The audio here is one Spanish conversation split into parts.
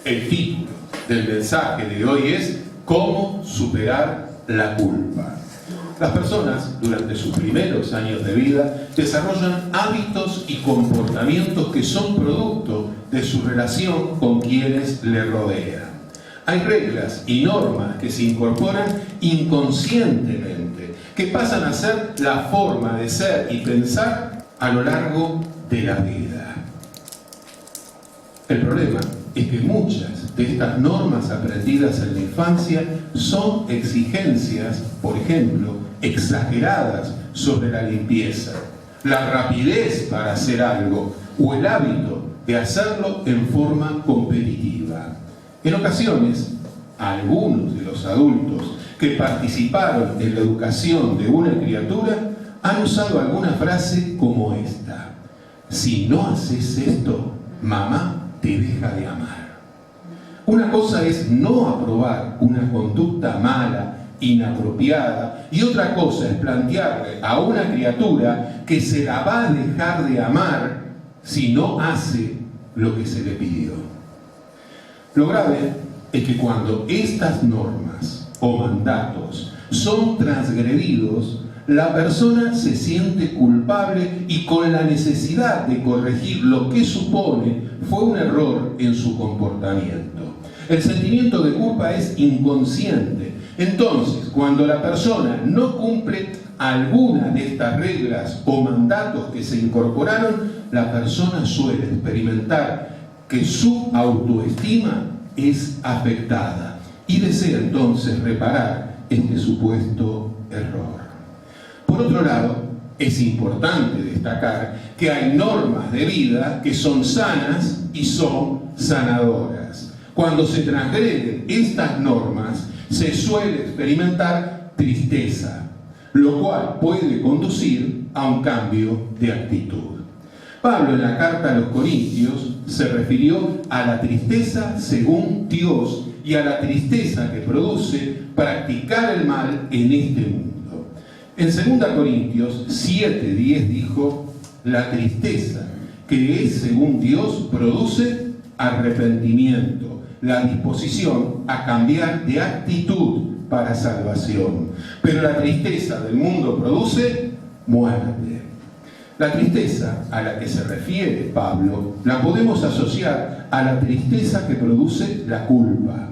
El título del mensaje de hoy es ¿Cómo superar la culpa? Las personas, durante sus primeros años de vida, desarrollan hábitos y comportamientos que son producto de su relación con quienes le rodean. Hay reglas y normas que se incorporan inconscientemente, que pasan a ser la forma de ser y pensar a lo largo de la vida. El problema es que muchas de estas normas aprendidas en la infancia son exigencias, por ejemplo, exageradas sobre la limpieza, la rapidez para hacer algo o el hábito de hacerlo en forma competitiva. En ocasiones, algunos de los adultos que participaron en la educación de una criatura han usado alguna frase como esta: si no haces esto, mamá te deja de amar. Una cosa es no aprobar una conducta mala, inapropiada, y otra cosa es plantearle a una criatura que se la va a dejar de amar si no hace lo que se le pidió. Lo grave es que cuando estas normas o mandatos son transgredidos, la persona se siente culpable y con la necesidad de corregir lo que supone fue un error en su comportamiento. El sentimiento de culpa es inconsciente. Entonces, cuando la persona no cumple alguna de estas reglas o mandatos que se incorporaron, la persona suele experimentar que su autoestima es afectada y desea entonces reparar este supuesto error. Por otro lado, es importante destacar que hay normas de vida que son sanas y son sanadoras. Cuando se transgreden estas normas, se suele experimentar tristeza, lo cual puede conducir a un cambio de actitud. Pablo en la carta a los Corintios se refirió a la tristeza según Dios y a la tristeza que produce practicar el mal en este mundo. En 2 Corintios 7:10 dijo: la tristeza que es según Dios produce arrepentimiento, la disposición a cambiar de actitud para salvación. Pero la tristeza del mundo produce muerte. La tristeza a la que se refiere Pablo la podemos asociar a la tristeza que produce la culpa.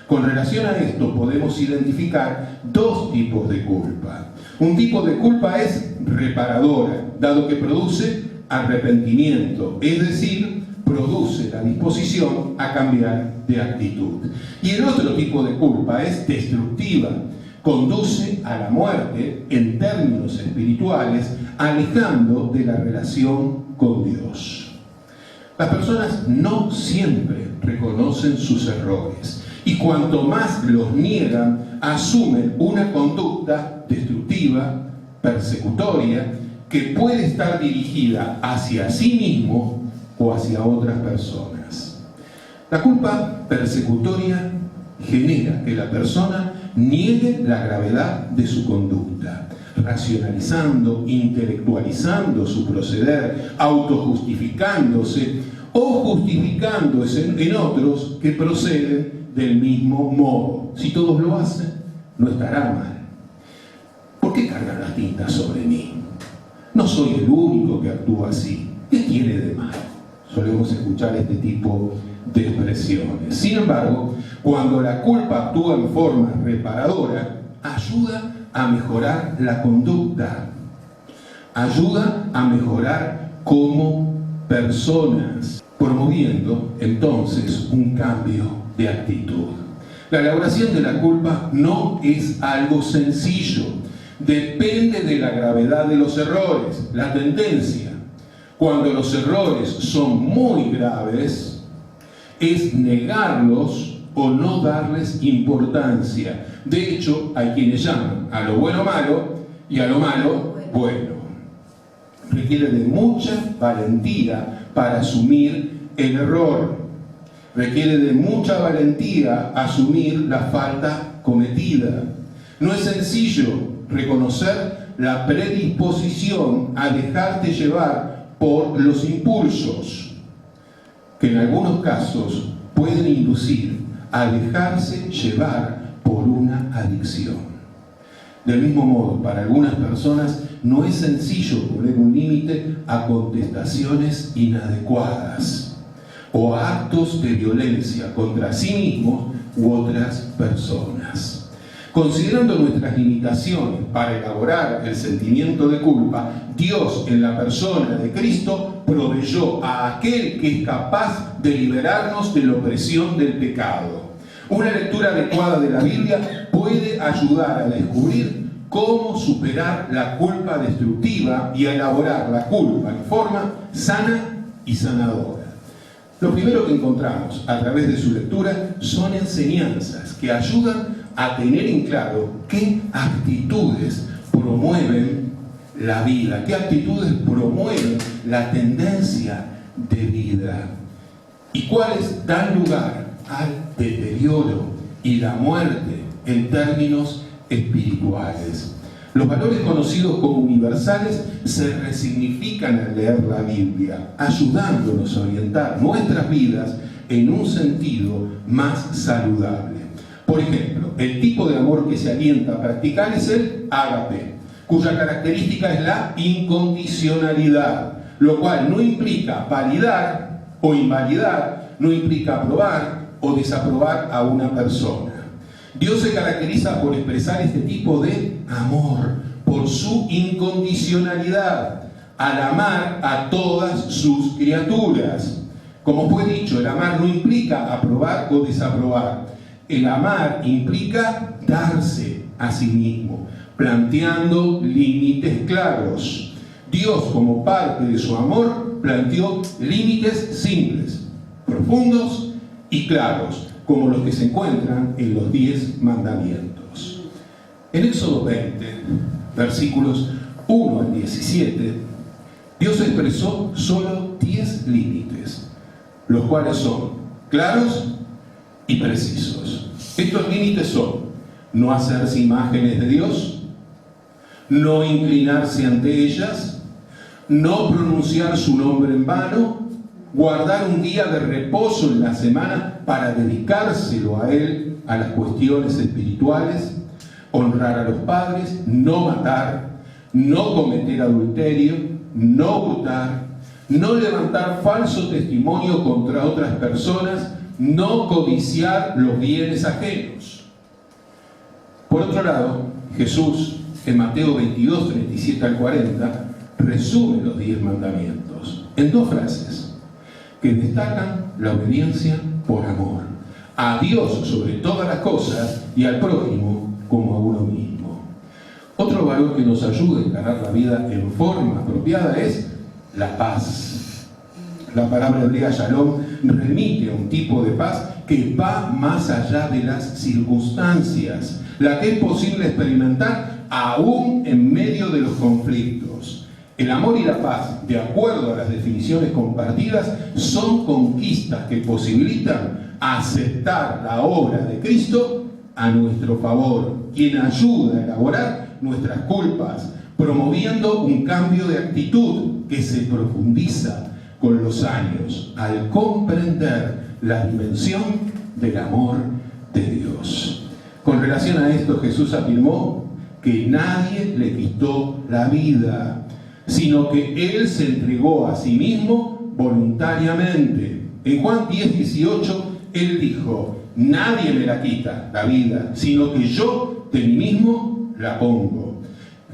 Con relación a esto podemos identificar dos tipos de culpa. Un tipo de culpa es reparadora, dado que produce arrepentimiento, es decir, produce la disposición a cambiar de actitud. Y el otro tipo de culpa es destructiva, conduce a la muerte en términos espirituales, alejando de la relación con Dios. Las personas no siempre reconocen sus errores y cuanto más los niegan, asumen una conducta destructiva, persecutoria, que puede estar dirigida hacia sí mismo o hacia otras personas. La culpa persecutoria genera que la persona niegue la gravedad de su conducta, racionalizando, intelectualizando su proceder, autojustificándose o justificándose en otros que proceden del mismo modo. Si todos lo hacen, no estará mal. ¿Por qué cargan las tintas sobre mí? No soy el único que actúa así. ¿Qué tiene de malo? Solemos escuchar este tipo de expresiones. Sin embargo, cuando la culpa actúa en forma reparadora, ayuda a mejorar la conducta, ayuda a mejorar como personas, promoviendo entonces un cambio de actitud. La elaboración de la culpa no es algo sencillo, depende de la gravedad de los errores, la tendencia. Cuando los errores son muy graves, es negarlos o no darles importancia. De hecho, hay quienes llaman a lo bueno malo y a lo malo bueno. Requiere de mucha valentía para asumir el error. Requiere de mucha valentía asumir la falta cometida. No es sencillo reconocer la predisposición a dejarte llevar por los impulsos, que en algunos casos pueden inducir a dejarse llevar por una adicción. Del mismo modo, para algunas personas no es sencillo poner un límite a contestaciones inadecuadas o a actos de violencia contra sí mismos u otras personas. Considerando nuestras limitaciones para elaborar el sentimiento de culpa, Dios en la persona de Cristo proveyó a aquel que es capaz de liberarnos de la opresión del pecado. Una lectura adecuada de la Biblia puede ayudar a descubrir cómo superar la culpa destructiva y a elaborar la culpa en forma sana y sanadora. Lo primero que encontramos a través de su lectura son enseñanzas que ayudan a tener en claro qué actitudes promueven la vida, qué actitudes promueven la tendencia de vida y cuáles dan lugar al deterioro y la muerte en términos espirituales. Los valores conocidos como universales se resignifican al leer la Biblia, ayudándonos a orientar nuestras vidas en un sentido más saludable. Por ejemplo, el tipo de amor que se alienta a practicar es el ágape, cuya característica es la incondicionalidad, lo cual no implica validar o invalidar, no implica aprobar o desaprobar a una persona. Dios se caracteriza por expresar este tipo de amor, por su incondicionalidad, al amar a todas sus criaturas. Como fue dicho, el amar no implica aprobar o desaprobar. El amar implica darse a sí mismo, planteando límites claros. Dios, como parte de su amor, planteó límites simples, profundos y claros, como los que se encuentran en los 10 mandamientos. En Éxodo 20, versículos 1 al 17, Dios expresó solo 10 límites, los cuales son claros y precisos. Estos límites son: no hacerse imágenes de Dios, no inclinarse ante ellas, no pronunciar su nombre en vano, guardar un día de reposo en la semana para dedicárselo a Él, a las cuestiones espirituales, honrar a los padres, no matar, no cometer adulterio, no hurtar, no levantar falso testimonio contra otras personas, no codiciar los bienes ajenos. Por otro lado, Jesús, en Mateo 22, 37 al 40, resume los 10 mandamientos en 2 frases que destacan la obediencia por amor a Dios sobre todas las cosas y al prójimo como a uno mismo. Otro valor que nos ayuda a encarar la vida en forma apropiada es la paz. La palabra hebrea shalom remite a un tipo de paz que va más allá de las circunstancias, la que es posible experimentar aún en medio de los conflictos. El amor y la paz, de acuerdo a las definiciones compartidas, son conquistas que posibilitan aceptar la obra de Cristo a nuestro favor, quien ayuda a elaborar nuestras culpas, promoviendo un cambio de actitud que se profundiza con los años al comprender la dimensión del amor de Dios. Con relación a esto, Jesús afirmó que nadie le quitó la vida, sino que Él se entregó a sí mismo voluntariamente. En Juan 10:18, Él dijo: nadie me la quita, la vida, sino que yo de mí mismo la pongo.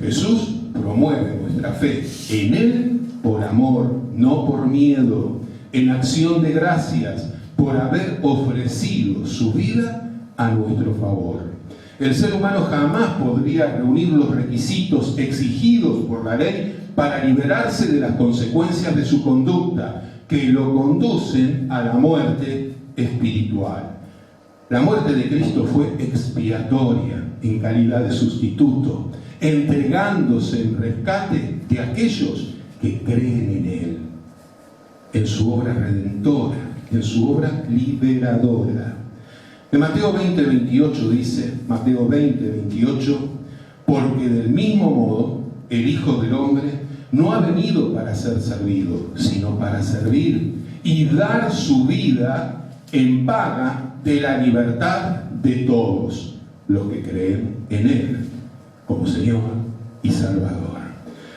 Jesús promueve nuestra fe en Él por amor, no por miedo, en acción de gracias por haber ofrecido su vida a nuestro favor. El ser humano jamás podría reunir los requisitos exigidos por la ley para liberarse de las consecuencias de su conducta, que lo conducen a la muerte espiritual. La muerte de Cristo fue expiatoria en calidad de sustituto, entregándose en rescate de aquellos que creen en Él, en su obra redentora, en su obra liberadora. En Mateo 20:28 dice, Mateo 20:28, porque del mismo modo el Hijo del Hombre no ha venido para ser servido, sino para servir y dar su vida en paga de la libertad de todos los que creen en Él como Señor y Salvador.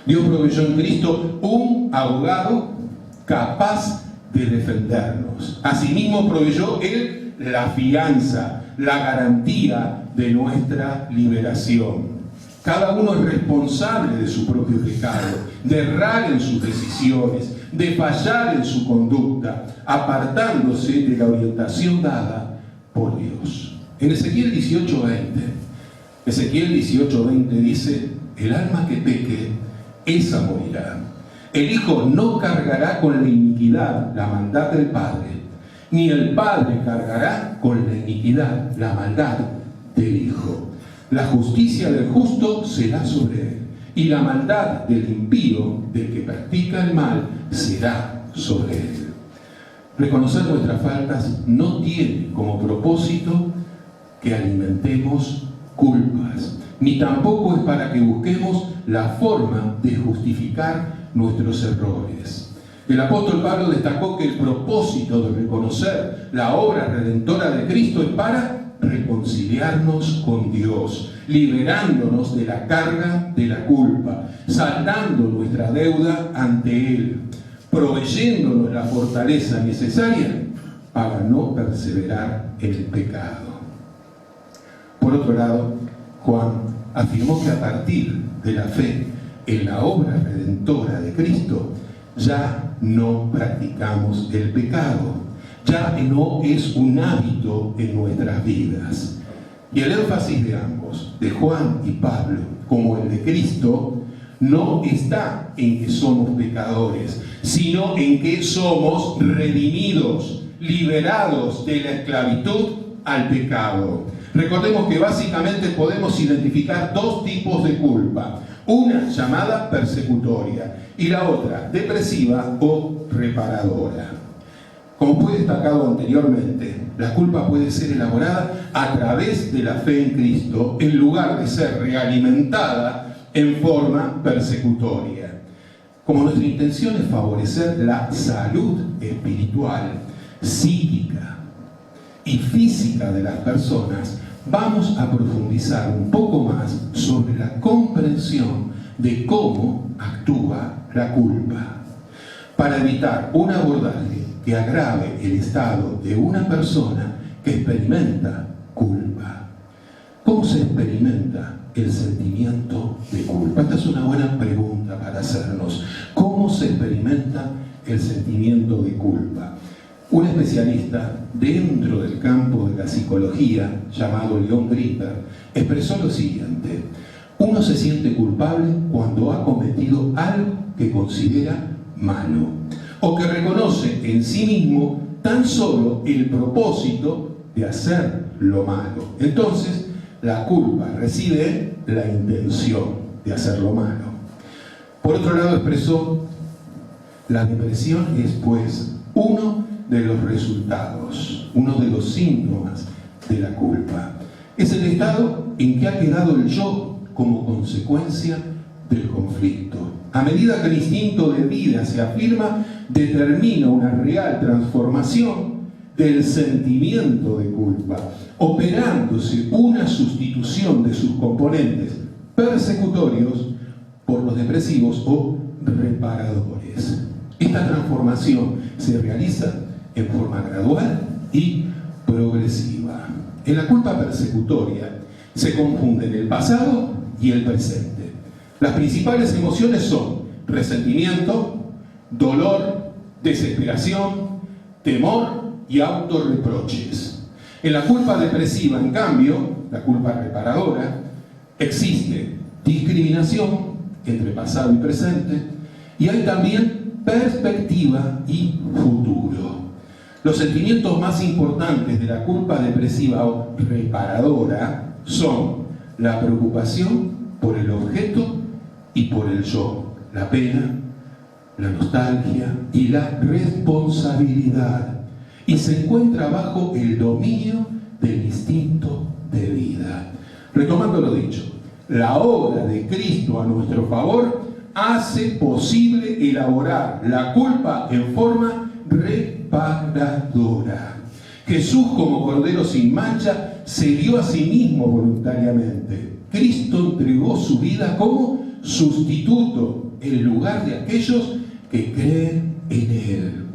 Dios proveyó en Cristo un abogado capaz de defendernos. Asimismo proveyó Él la fianza, la garantía de nuestra liberación. Cada uno es responsable de su propio pecado, de errar en sus decisiones, de fallar en su conducta, apartándose de la orientación dada por Dios. En Ezequiel 18:20 dice: el alma que peque, esa morirá. El hijo no cargará con la iniquidad, la maldad del padre, ni el padre cargará con la iniquidad, la maldad del hijo. La justicia del justo será sobre él, y la maldad del impío, del que practica el mal, será sobre él. Reconocer nuestras faltas no tiene como propósito que alimentemos culpas, ni tampoco es para que busquemos la forma de justificar nuestros errores. El apóstol Pablo destacó que el propósito de reconocer la obra redentora de Cristo es para reconciliarnos con Dios, liberándonos de la carga de la culpa, saldando nuestra deuda ante Él, proveyéndonos la fortaleza necesaria para no perseverar en el pecado. Por otro lado, Juan afirmó que a partir de la fe en la obra redentora de Cristo, ya no practicamos el pecado. Ya no es un hábito en nuestras vidas. Y el énfasis de ambos, de Juan y Pablo, como el de Cristo, no está en que somos pecadores, sino en que somos redimidos, liberados de la esclavitud al pecado. Recordemos que básicamente podemos identificar dos tipos de culpa. Una llamada persecutoria y la otra depresiva o reparadora. Como fue destacado anteriormente, la culpa puede ser elaborada a través de la fe en Cristo en lugar de ser realimentada en forma persecutoria. Como nuestra intención es favorecer la salud espiritual, psíquica y física de las personas, vamos a profundizar un poco más sobre la comprensión de cómo actúa la culpa, para evitar un abordaje que agrave el estado de una persona que experimenta culpa. ¿Cómo se experimenta el sentimiento de culpa? Esta es una buena pregunta para hacernos. ¿Cómo se experimenta el sentimiento de culpa? Un especialista dentro del campo de la psicología, llamado Leon Greenberg, expresó lo siguiente: uno se siente culpable cuando ha cometido algo que considera malo, o que reconoce en sí mismo tan solo el propósito de hacer lo malo. Entonces, la culpa reside en la intención de hacer lo malo. Por otro lado, expresó: la depresión es, pues, uno de los resultados, uno de los síntomas de la culpa. Es el estado en que ha quedado el yo como consecuencia del conflicto. A medida que el instinto de vida se afirma, determina una real transformación del sentimiento de culpa, operándose una sustitución de sus componentes persecutorios por los depresivos o reparadores. Esta transformación se realiza en forma gradual y progresiva. En la culpa persecutoria se confunden el pasado y el presente. Las principales emociones son resentimiento, dolor, desesperación, temor y autorreproches. En la culpa depresiva, en cambio, la culpa reparadora, existe discriminación entre pasado y presente, y hay también perspectiva y futuro. Los sentimientos más importantes de la culpa depresiva o reparadora son la preocupación por el objeto y por el yo, la pena, la nostalgia y la responsabilidad, y se encuentra bajo el dominio del instinto de vida. Retomando lo dicho, la obra de Cristo a nuestro favor hace posible elaborar la culpa en forma reparadora. Jesús, como Cordero sin mancha, se dio a sí mismo voluntariamente. Cristo entregó su vida como sustituto en lugar de aquellos que creen en Él.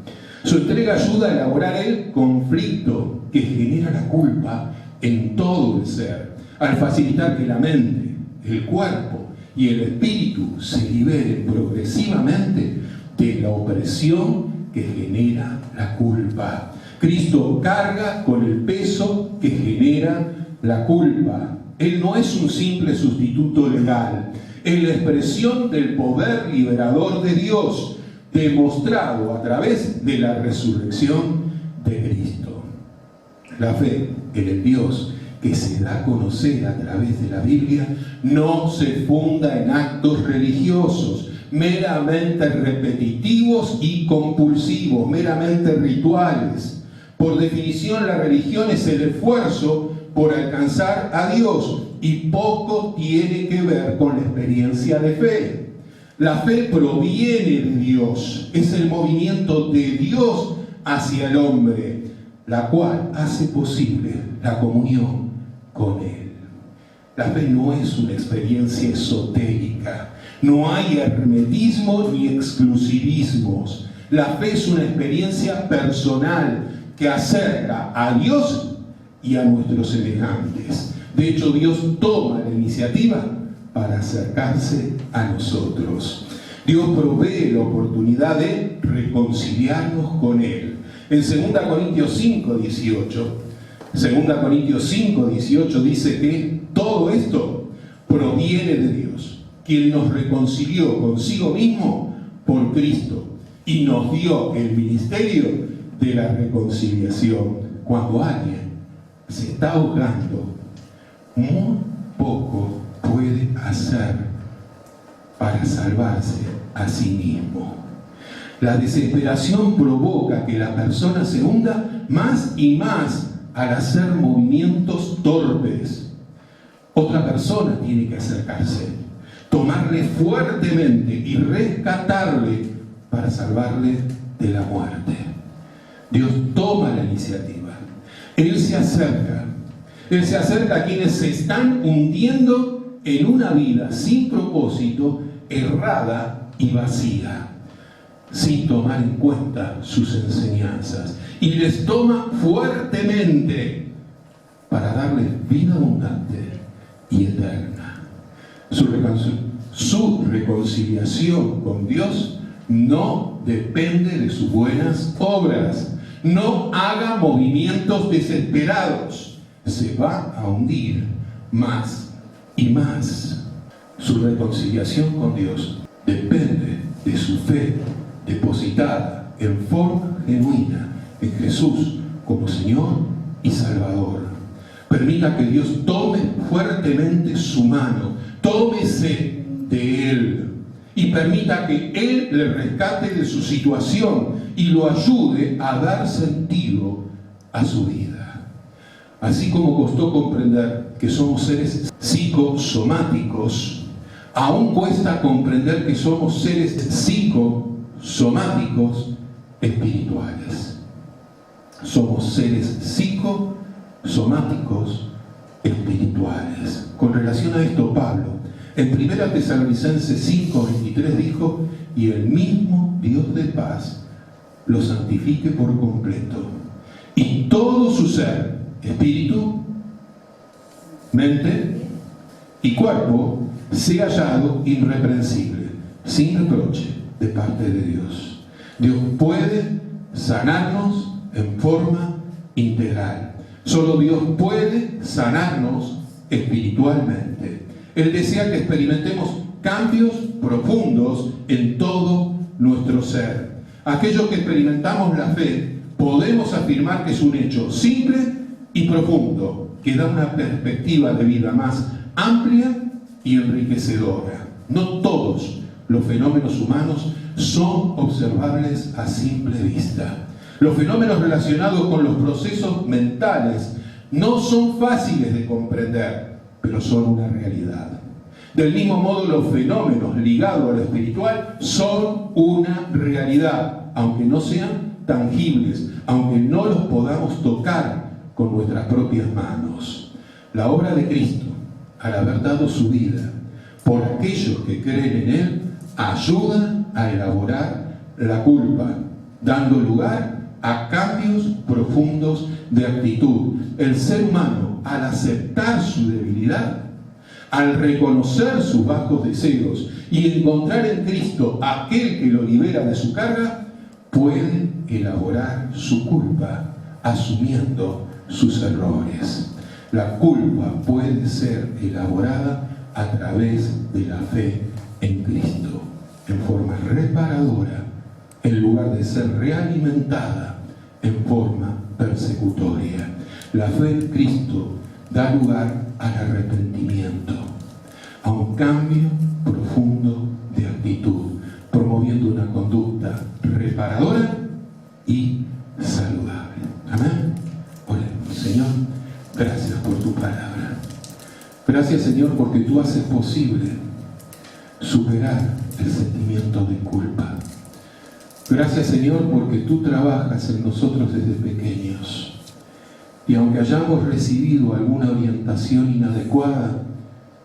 Su entrega ayuda a elaborar el conflicto que genera la culpa en todo el ser, al facilitar que la mente, el cuerpo y el espíritu se liberen progresivamente de la opresión que genera la culpa. Cristo carga con el peso que genera la culpa. Él no es un simple sustituto legal, es la expresión del poder liberador de Dios, demostrado a través de la resurrección de Cristo. La fe en el Dios que se da a conocer a través de la Biblia no se funda en actos religiosos meramente repetitivos y compulsivos, meramente rituales. Por definición, la religión es el esfuerzo por alcanzar a Dios y poco tiene que ver con la experiencia de fe. La fe proviene de Dios, es el movimiento de Dios hacia el hombre, la cual hace posible la comunión con Él. La fe no es una experiencia esotérica, no hay hermetismo ni exclusivismos. La fe es una experiencia personal que acerca a Dios y a nuestros semejantes. De hecho, Dios toma la iniciativa para acercarse a nosotros. Dios provee la oportunidad de reconciliarnos con Él. En 2 Corintios 5:18 dice que todo esto proviene de Dios, quien nos reconcilió consigo mismo por Cristo y nos dio el ministerio de la reconciliación. Cuando alguien se está ahogando, muy poco puede hacer para salvarse a sí mismo. La desesperación provoca que la persona se hunda más y más al hacer movimientos torpes. Otra persona tiene que acercarse, tomarle fuertemente y rescatarle para salvarle de la muerte. Dios toma la iniciativa. Él se acerca a quienes se están hundiendo en una vida sin propósito, errada y vacía, sin tomar en cuenta sus enseñanzas, y les toma fuertemente para darles vida abundante y eterna. Su reconciliación con Dios no depende de sus buenas obras. No haga movimientos desesperados. Se va a hundir más y más. Su reconciliación con Dios depende de su fe depositada en forma genuina en Jesús como Señor y Salvador. Permita que Dios tome fuertemente su mano, tómese de Él y permita que Él le rescate de su situación y lo ayude a dar sentido a su vida. Así como costó comprender que somos seres psicosomáticos, aún cuesta comprender que somos seres psicosomáticos espirituales. Somos seres psicosomáticos espirituales. Con relación a esto, Pablo, en 1 Tesalonicenses 5:23 dijo: y el mismo Dios de paz lo santifique por completo, y todo su ser, espíritu, mente y cuerpo, sea hallado irreprensible, sin reproche de parte de Dios. Dios puede sanarnos en forma integral. Solo Dios puede sanarnos espiritualmente. Él desea que experimentemos cambios profundos en todo nuestro ser. Aquellos que experimentamos la fe, podemos afirmar que es un hecho simple y profundo, que da una perspectiva de vida más amplia y enriquecedora. No todos los fenómenos humanos son observables a simple vista. Los fenómenos relacionados con los procesos mentales no son fáciles de comprender, pero son una realidad. Del mismo modo, los fenómenos ligados a lo espiritual son una realidad, aunque no sean tangibles, aunque no los podamos tocar con nuestras propias manos. La obra de Cristo, al haber dado su vida por aquellos que creen en Él, ayuda a elaborar la culpa, dando lugar a cambios profundos de actitud. El ser humano, al aceptar su debilidad, al reconocer sus bajos deseos y encontrar en Cristo aquel que lo libera de su carga, puede elaborar su culpa asumiendo sus errores. La culpa puede ser elaborada a través de la fe en Cristo, en forma reparadora, en lugar de ser realimentada en forma persecutoria. La fe en Cristo da lugar al arrepentimiento, a un cambio profundo de actitud, promoviendo una conducta reparadora y saludable. Amén. Oremos. Señor, gracias por tu palabra. Gracias, Señor, porque tú haces posible superar el sentimiento de culpa. Gracias, Señor, porque tú trabajas en nosotros desde pequeños. Y aunque hayamos recibido alguna orientación inadecuada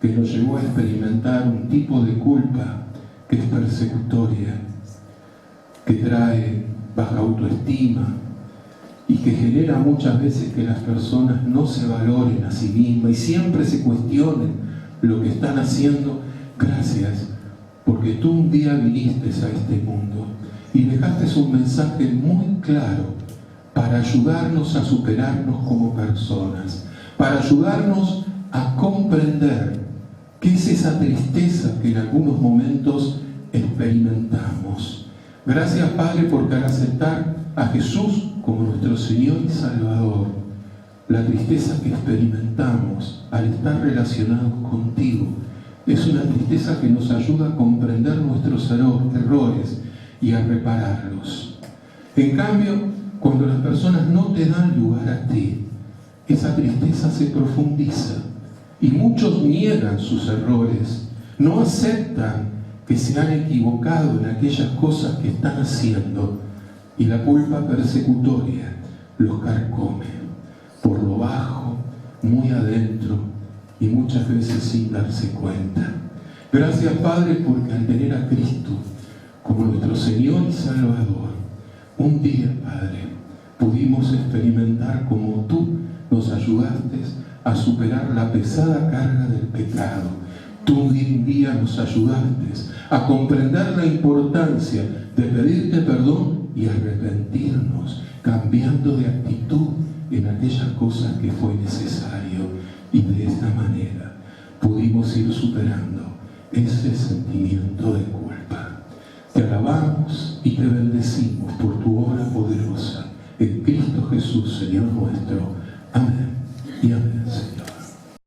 que nos llevó a experimentar un tipo de culpa que es persecutoria, que trae baja autoestima y que genera muchas veces que las personas no se valoren a sí mismas y siempre se cuestionen lo que están haciendo, gracias, porque tú un día viniste a este mundo y dejaste un mensaje muy claro para ayudarnos a superarnos como personas, para ayudarnos a comprender qué es esa tristeza que en algunos momentos experimentamos. Gracias, Padre, porque al aceptar a Jesús como nuestro Señor y Salvador, la tristeza que experimentamos al estar relacionados contigo es una tristeza que nos ayuda a comprender nuestros errores y a repararlos. En cambio, cuando las personas no te dan lugar a ti, esa tristeza se profundiza y muchos niegan sus errores, no aceptan que se han equivocado en aquellas cosas que están haciendo y la culpa persecutoria los carcome por lo bajo, muy adentro y muchas veces sin darse cuenta. Gracias, Padre, porque al tener a Cristo como nuestro Señor y Salvador, un día, Padre, pudimos experimentar como tú nos ayudaste a superar la pesada carga del pecado. Tú un día nos ayudaste a comprender la importancia de pedirte perdón y arrepentirnos, cambiando de actitud en aquellas cosas que fue necesario. Y de esta manera pudimos ir superando ese sentimiento de culpa. Te alabamos y te bendecimos por tu obra poderosa en Cristo Jesús, Señor nuestro. Amén y amén.